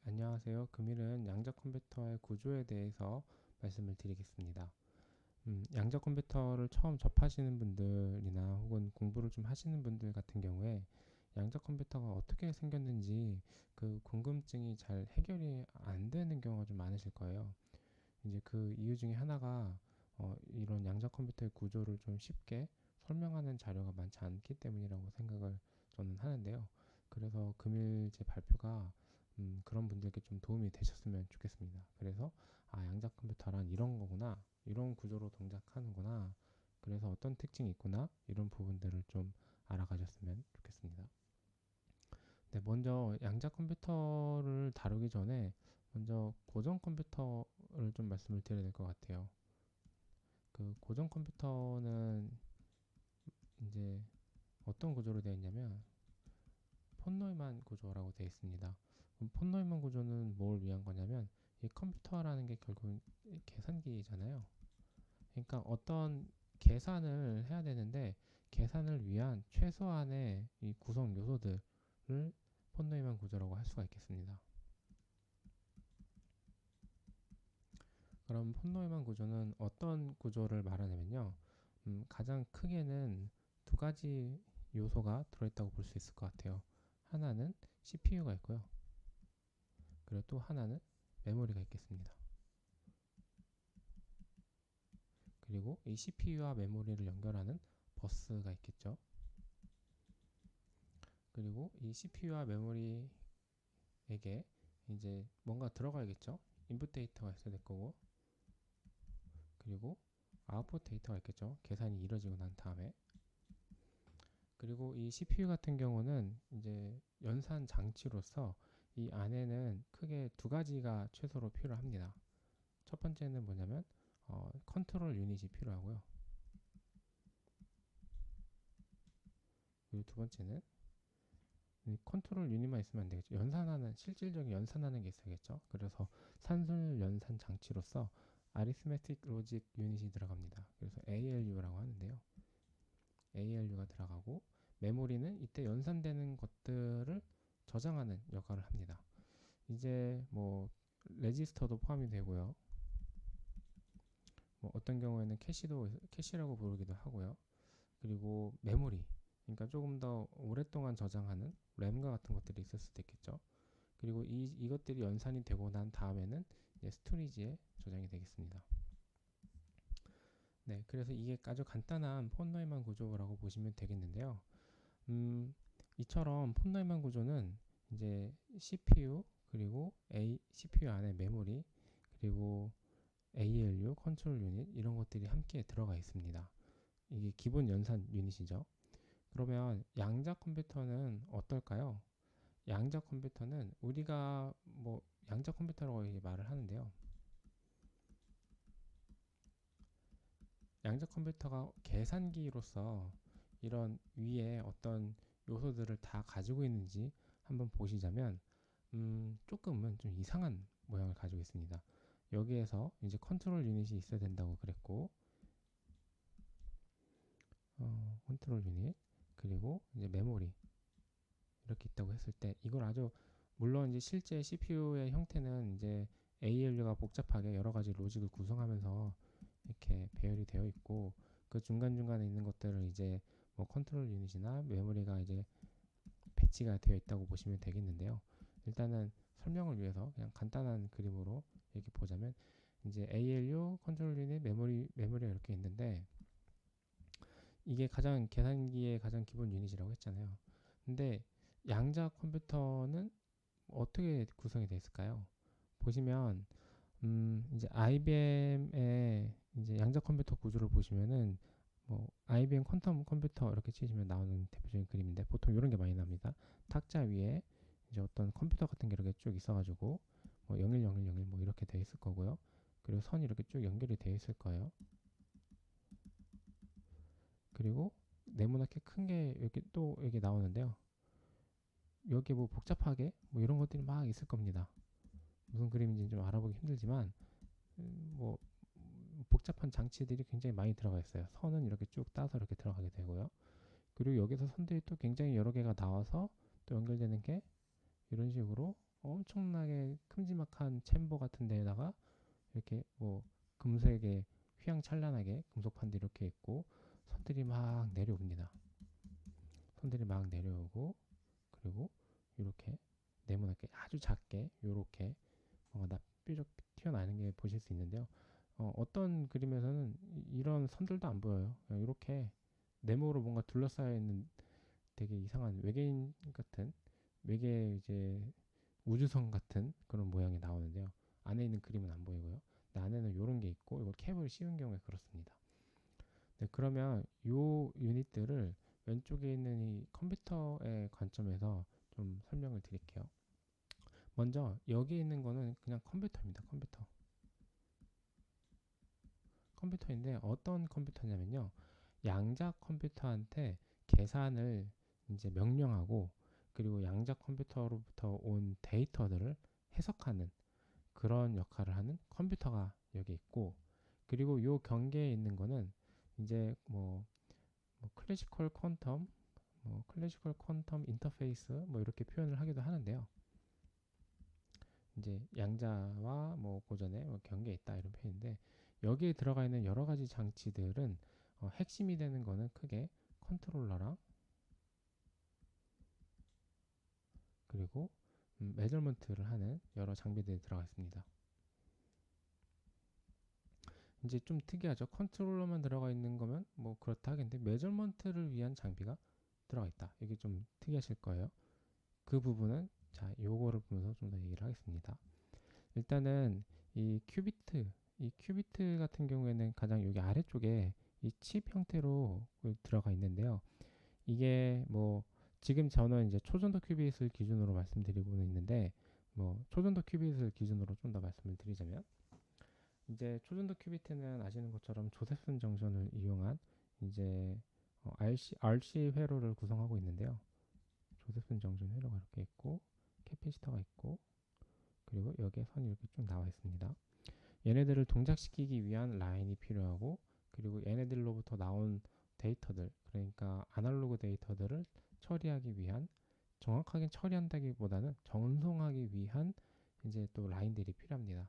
안녕하세요. 금일은 양자 컴퓨터의 구조에 대해서 말씀을 드리겠습니다. 양자 컴퓨터를 처음 접하시는 분들이나 혹은 공부를 좀 하시는 분들 같은 경우에 양자 컴퓨터가 어떻게 생겼는지 그 궁금증이 잘 해결이 안 되는 경우가 좀 많으실 거예요. 이제 그 이유 중에 하나가 이런 양자 컴퓨터의 구조를 좀 쉽게 설명하는 자료가 많지 않기 때문이라고 생각을 저는 하는데요. 그래서 금일 제 발표가 그런 분들께 좀 도움이 되셨으면 좋겠습니다. 그래서 양자 컴퓨터란 이런 거구나, 이런 구조로 동작하는구나, 그래서 어떤 특징이 있구나, 이런 부분들을 좀 알아가셨으면 좋겠습니다. 네, 먼저 양자 컴퓨터를 다루기 전에 먼저 고전 컴퓨터를 좀 말씀을 드려야 될 것 같아요. 그 고전 컴퓨터는 이제 어떤 구조로 되어 있냐면 폰 노이만 구조라고 되어 있습니다. 그럼 폰 노이만 구조는 뭘 위한 거냐면 이 컴퓨터라는 게 결국 계산기잖아요. 그러니까 어떤 계산을 해야 되는데 계산을 위한 최소한의 이 구성 요소들을 폰 노이만 구조라고 할 수가 있겠습니다. 그럼 폰 노이만 구조는 어떤 구조를 말하냐면요. 가장 크게는 두 가지 요소가 들어있다고 볼 수 있을 것 같아요. 하나는 CPU가 있고요. 그리고 또 하나는 메모리가 있겠습니다. 그리고 이 CPU와 메모리를 연결하는 버스가 있겠죠. 그리고 이 CPU와 메모리에게 이제 뭔가 들어가야겠죠. 인풋 데이터가 있어야 될 거고, 그리고 아웃풋 데이터가 있겠죠. 계산이 이루어지고 난 다음에. 그리고 이 CPU 같은 경우는 이제 연산 장치로서 이 안에는 크게 두 가지가 최소로 필요합니다. 첫 번째는 뭐냐면 컨트롤 유닛이 필요하고요. 그리고 두 번째는 이 컨트롤 유닛만 있으면 안 되겠죠. 연산하는 실질적인 연산하는 게 있어야겠죠. 그래서 산술 연산 장치로서 아리스메틱 로직 유닛이 들어갑니다. 그래서 ALU라고 하는데요. ALU가 들어가고 메모리는 이때 연산되는 것들을 저장하는 역할을 합니다. 이제 뭐 레지스터도 포함이 되고요. 뭐 어떤 경우에는 캐시라고 부르기도 하고요. 그리고 메모리, 그러니까 조금 더 오랫동안 저장하는 램과 같은 것들이 있을 수도 있겠죠. 그리고 이것들이 연산이 되고 난 다음에는 이제 스토리지에 저장이 되겠습니다. 네, 그래서 이게 아주 간단한 폰노이만 구조라고 보시면 되겠는데요. 이처럼 폰노이만 구조는 이제 CPU 그리고 CPU 안에 메모리 그리고 ALU, 컨트롤 유닛 이런 것들이 함께 들어가 있습니다. 이게 기본 연산 유닛이죠. 그러면 양자 컴퓨터는 어떨까요? 양자 컴퓨터는 우리가 뭐 양자 컴퓨터라고 말을 하는데요. 양자 컴퓨터가 계산기로서 이런 위에 어떤 요소들을 다 가지고 있는지 한번 보시자면 조금은 좀 이상한 모양을 가지고 있습니다. 여기에서 이제 컨트롤 유닛이 있어야 된다고 그랬고 컨트롤 유닛 그리고 이제 메모리 이렇게 있다고 했을 때 이걸 아주 물론 이제 실제 CPU의 형태는 이제 ALU가 복잡하게 여러 가지 로직을 구성하면서 이렇게 배열이 되어 있고 그 중간중간에 있는 것들을 이제 뭐 컨트롤 유닛이나 메모리가 이제 배치가 되어 있다고 보시면 되겠는데요. 일단은 설명을 위해서 그냥 간단한 그림으로 이렇게 보자면 이제 ALU, 컨트롤 유닛, 메모리가 이렇게 있는데 이게 가장 계산기의 가장 기본 유닛이라고 했잖아요. 근데 양자 컴퓨터는 어떻게 구성이 되어 있을까요? 보시면 이제 IBM의 이제 양자 컴퓨터 구조를 보시면은 뭐 IBM 퀀텀 컴퓨터 이렇게 치시면 나오는 대표적인 그림인데 보통 이런 게 많이 납니다. 탁자 위에 이제 어떤 컴퓨터 같은 게 이렇게 쭉 있어가지고 뭐 010101 뭐 이렇게 돼 있을 거고요. 그리고 선이 이렇게 쭉 연결이 돼 있을 거예요. 그리고 네모나게 큰 게 이렇게 또 이렇게 나오는데요. 여기에 뭐 복잡하게 뭐 이런 것들이 막 있을 겁니다. 무슨 그림인지 좀 알아보기 힘들지만 뭐 복잡한 장치들이 굉장히 많이 들어가 있어요. 선은 이렇게 쭉 따서 이렇게 들어가게 되고요. 그리고 여기서 선들이 또 굉장히 여러 개가 나와서 또 연결되는 게 이런 식으로 엄청나게 큼지막한 챔버 같은 데에다가 이렇게 뭐 금색의 휘황찬란하게 금속판들이 이렇게 있고 선들이 막 내려옵니다. 선들이 막 내려오고 그리고 이렇게 네모나게 아주 작게 이렇게 삐죽 튀어나오는 게 보실 수 있는데요. 어떤 그림에서는 이런 선들도 안 보여요. 이렇게 네모로 뭔가 둘러싸여 있는 되게 이상한 외계인 같은 외계 이제 우주선 같은 그런 모양이 나오는데요. 안에 있는 그림은 안 보이고요. 근데 안에는 이런 게 있고 이걸 캡을 씌운 경우에 그렇습니다. 네, 그러면 요 유닛들을 왼쪽에 있는 이 컴퓨터의 관점에서 좀 설명을 드릴게요. 먼저 여기 있는 거는 그냥 컴퓨터입니다. 컴퓨터인데 어떤 컴퓨터냐면요. 양자 컴퓨터한테 계산을 이제 명령하고 그리고 양자 컴퓨터로부터 온 데이터들을 해석하는 그런 역할을 하는 컴퓨터가 여기 있고 그리고 요 경계에 있는 거는 이제 클래시컬 퀀텀 인터페이스 뭐 이렇게 표현을 하기도 하는데요. 이제 양자와 뭐 고전의 뭐 경계에 있다 이런 표현인데 여기에 들어가 있는 여러 가지 장치들은 핵심이 되는 거는 크게 컨트롤러랑 그리고 매저먼트를 하는 여러 장비들이 들어가 있습니다. 이제 좀 특이하죠. 컨트롤러만 들어가 있는 거면 뭐 그렇다 하겠는데 매저먼트를 위한 장비가 들어가 있다. 이게 좀 특이하실 거예요. 그 부분은 자 요거를 보면서 좀 더 얘기를 하겠습니다. 일단은 이 큐비트 같은 경우에는 가장 여기 아래쪽에 이 칩 형태로 들어가 있는데요. 이게 뭐 지금 저는 이제 초전도 큐빗을 기준으로 말씀드리고는 있는데 뭐 초전도 큐빗을 기준으로 좀 더 말씀을 드리자면 이제 초전도 큐비트는 아시는 것처럼 조셉슨 정션을 이용한 이제 RC 회로를 구성하고 있는데요. 조셉슨 정션 회로가 이렇게 있고 캐피시터가 있고 그리고 여기에 선이 이렇게 쭉 나와 있습니다. 얘네들을 동작시키기 위한 라인이 필요하고 그리고 얘네들로부터 나온 데이터들 그러니까 아날로그 데이터들을 처리하기 위한 정확하게 처리한다기보다는 전송하기 위한 이제 또 라인들이 필요합니다.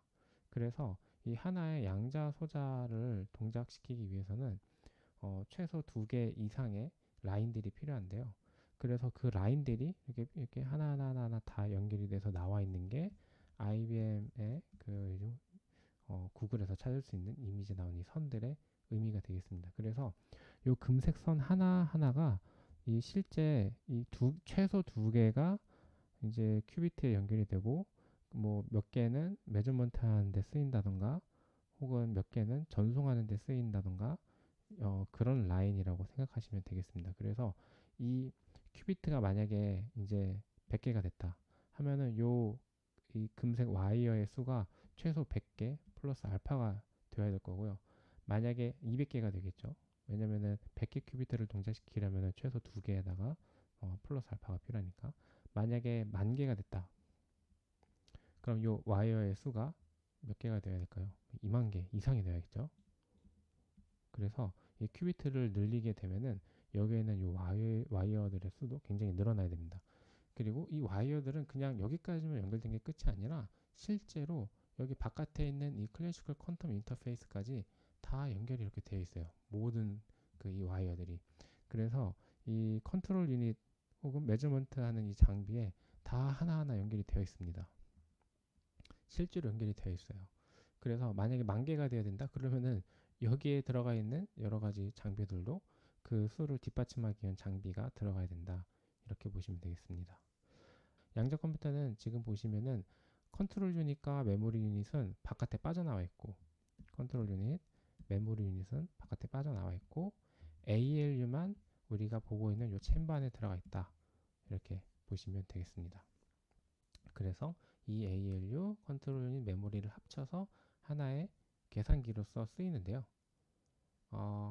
그래서 이 하나의 양자 소자를 동작시키기 위해서는 최소 2개 이상의 라인들이 필요한데요. 그래서 그 라인들이 이렇게 하나하나 다 연결이 돼서 나와 있는 게 IBM의 구글에서 찾을 수 있는 이미지 나온 이 선들의 의미가 되겠습니다. 그래서 이 금색 선 하나하나가 이 실제 최소 2개가 이제 큐비트에 연결이 되고 뭐 몇 개는 매저먼트 하는 데 쓰인다던가 혹은 몇 개는 전송하는 데 쓰인다던가 그런 라인이라고 생각하시면 되겠습니다. 그래서 이 큐비트가 만약에 이제 100개가 됐다 하면은 이 금색 와이어의 수가 최소 100개 플러스 알파가 되어야 될 거고요. 만약에 200개가 되겠죠. 왜냐면은 100개 큐비트를 동작시키려면 최소 2개에다가 플러스 알파가 필요하니까 만약에 10,000개가 됐다. 그럼 이 와이어의 수가 몇 개가 되어야 될까요? 20,000개 이상이 되어야겠죠. 그래서 이 큐비트를 늘리게 되면은 여기에는 이 와이어들의 수도 굉장히 늘어나야 됩니다. 그리고 이 와이어들은 그냥 여기까지만 연결된 게 끝이 아니라 실제로 여기 바깥에 있는 이 클래시컬 퀀텀 인터페이스까지 다 연결이 이렇게 되어 있어요. 모든 이 와이어들이. 그래서 이 컨트롤 유닛 혹은 매저먼트 하는 이 장비에 다 하나하나 연결이 되어 있습니다. 실제로 연결이 되어 있어요. 그래서 만약에 10,000개가 되어야 된다 그러면은 여기에 들어가 있는 여러 가지 장비들도 그 수를 뒷받침하기 위한 장비가 들어가야 된다. 이렇게 보시면 되겠습니다. 양자 컴퓨터는 지금 보시면은 컨트롤 유닛과 메모리 유닛은 바깥에 빠져나와 있고 컨트롤 유닛, 메모리 유닛은 바깥에 빠져나와 있고 ALU만 우리가 보고 있는 이 챔버 안에 들어가 있다. 이렇게 보시면 되겠습니다. 그래서 이 ALU, 컨트롤 유닛, 메모리를 합쳐서 하나의 계산기로서 쓰이는데요.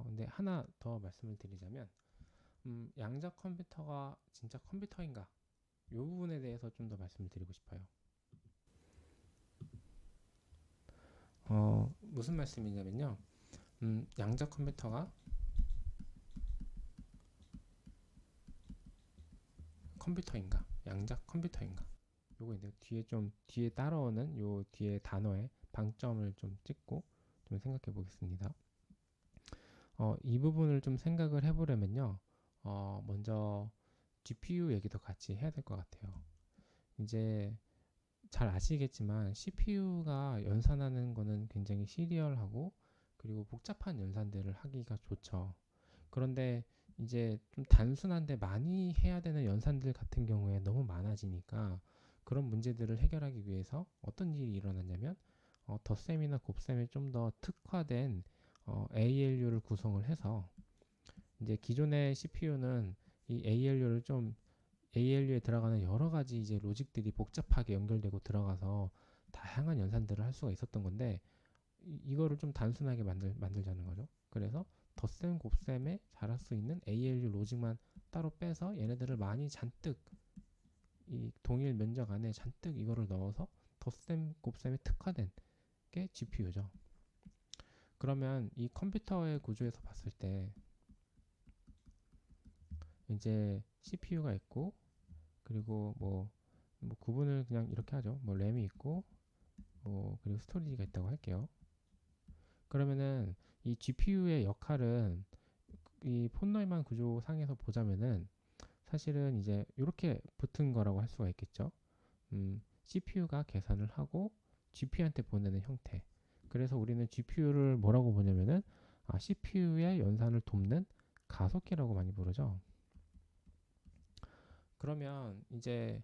근데 하나 더 말씀을 드리자면 양자 컴퓨터가 진짜 컴퓨터인가? 이 부분에 대해서 좀 더 말씀을 드리고 싶어요. 무슨 말씀이냐면요. 양자 컴퓨터가 컴퓨터인가? 양자 컴퓨터인가? 이 요거 이제 뒤에 따라오는 요 뒤에 단어에 방점을 좀 찍고 좀 생각해 보겠습니다. 이 부분을 좀 생각을 해보려면요. 먼저 GPU 얘기도 같이 해야 될 것 같아요. 이제 잘 아시겠지만 CPU가 연산하는 거는 굉장히 시리얼하고 그리고 복잡한 연산들을 하기가 좋죠. 그런데 이제 좀 단순한데 많이 해야 되는 연산들 같은 경우에 너무 많아지니까 그런 문제들을 해결하기 위해서 어떤 일이 일어났냐면 덧셈이나 곱셈에 좀 더 특화된 ALU를 구성을 해서 이제 기존의 CPU는 이 ALU에 들어가는 여러 가지 이제 로직들이 복잡하게 연결되고 들어가서 다양한 연산들을 할 수가 있었던 건데 이거를 좀 단순하게 만들자는 거죠. 그래서 덧셈 곱셈에 잘할 수 있는 ALU 로직만 따로 빼서 얘네들을 많이 잔뜩 이 동일 면적 안에 잔뜩 이거를 넣어서 덧셈 곱셈에 특화된 게 GPU죠. 그러면 이 컴퓨터의 구조에서 봤을 때 이제 CPU가 있고 그리고 뭐 구분을 그냥 이렇게 하죠. 뭐 램이 있고 그리고 스토리지가 있다고 할게요. 그러면은 이 GPU의 역할은 이 폰노이만 구조상에서 보자면은 사실은 이제 이렇게 붙은 거라고 할 수가 있겠죠. CPU가 계산을 하고 GPU한테 보내는 형태. 그래서 우리는 GPU를 뭐라고 보냐면은 CPU의 연산을 돕는 가속기라고 많이 부르죠. 그러면 이제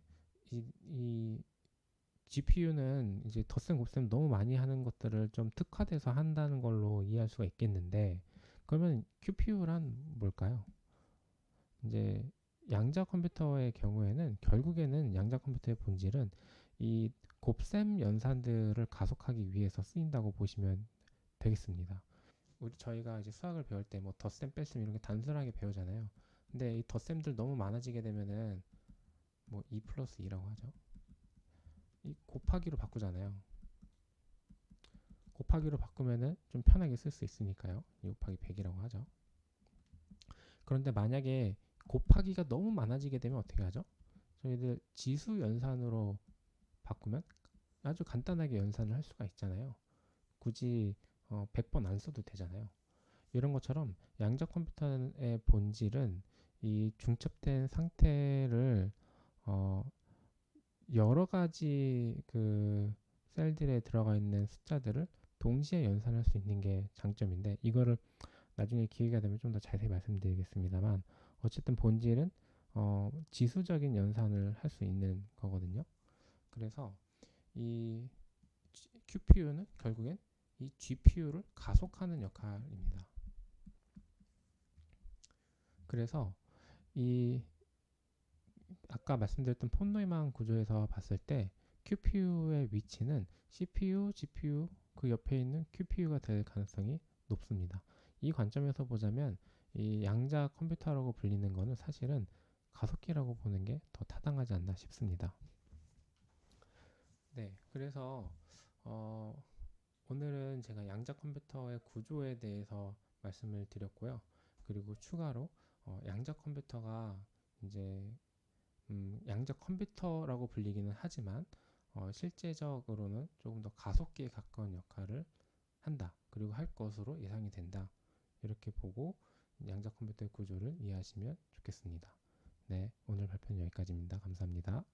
이 GPU는 이제 덧셈 곱셈 너무 많이 하는 것들을 좀 특화돼서 한다는 걸로 이해할 수가 있겠는데 그러면 QPU란 뭘까요? 이제 양자 컴퓨터의 경우에는 결국에는 양자 컴퓨터의 본질은 이 곱셈 연산들을 가속하기 위해서 쓰인다고 보시면 되겠습니다. 저희가 이제 수학을 배울 때 뭐 덧셈 뺄셈 이런 게 단순하게 배우잖아요. 근데 이 덧셈들 너무 많아지게 되면은 뭐 2 플러스 2라고 하죠. 이 곱하기로 바꾸잖아요. 곱하기로 바꾸면은 좀 편하게 쓸 수 있으니까요. 2 곱하기 100이라고 하죠. 그런데 만약에 곱하기가 너무 많아지게 되면 어떻게 하죠? 저희들 지수 연산으로 바꾸면 아주 간단하게 연산을 할 수가 있잖아요. 굳이 100번 안 써도 되잖아요. 이런 것처럼 양자 컴퓨터의 본질은 이 중첩된 상태를 어, 여러 가지 그 셀들에 들어가 있는 숫자들을 동시에 연산할 수 있는 게 장점인데 이거를 나중에 기회가 되면 좀 더 자세히 말씀드리겠습니다만 어쨌든 본질은 지수적인 연산을 할 수 있는 거거든요. 그래서 이 QPU는 결국엔 이 GPU를 가속하는 역할입니다. 그래서 이 아까 말씀드렸던 폰노이만 구조에서 봤을 때 QPU의 위치는 CPU, GPU 그 옆에 있는 QPU가 될 가능성이 높습니다. 이 관점에서 보자면 이 양자 컴퓨터라고 불리는 것은 사실은 가속기라고 보는 게 더 타당하지 않나 싶습니다. 네, 그래서 오늘은 제가 양자 컴퓨터의 구조에 대해서 말씀을 드렸고요. 그리고 추가로 양자 컴퓨터가 이제 양자 컴퓨터라고 불리기는 하지만 실제적으로는 조금 더 가속기에 가까운 역할을 한다. 그리고 할 것으로 예상이 된다. 이렇게 보고 양자 컴퓨터의 구조를 이해하시면 좋겠습니다. 네, 오늘 발표는 여기까지입니다. 감사합니다.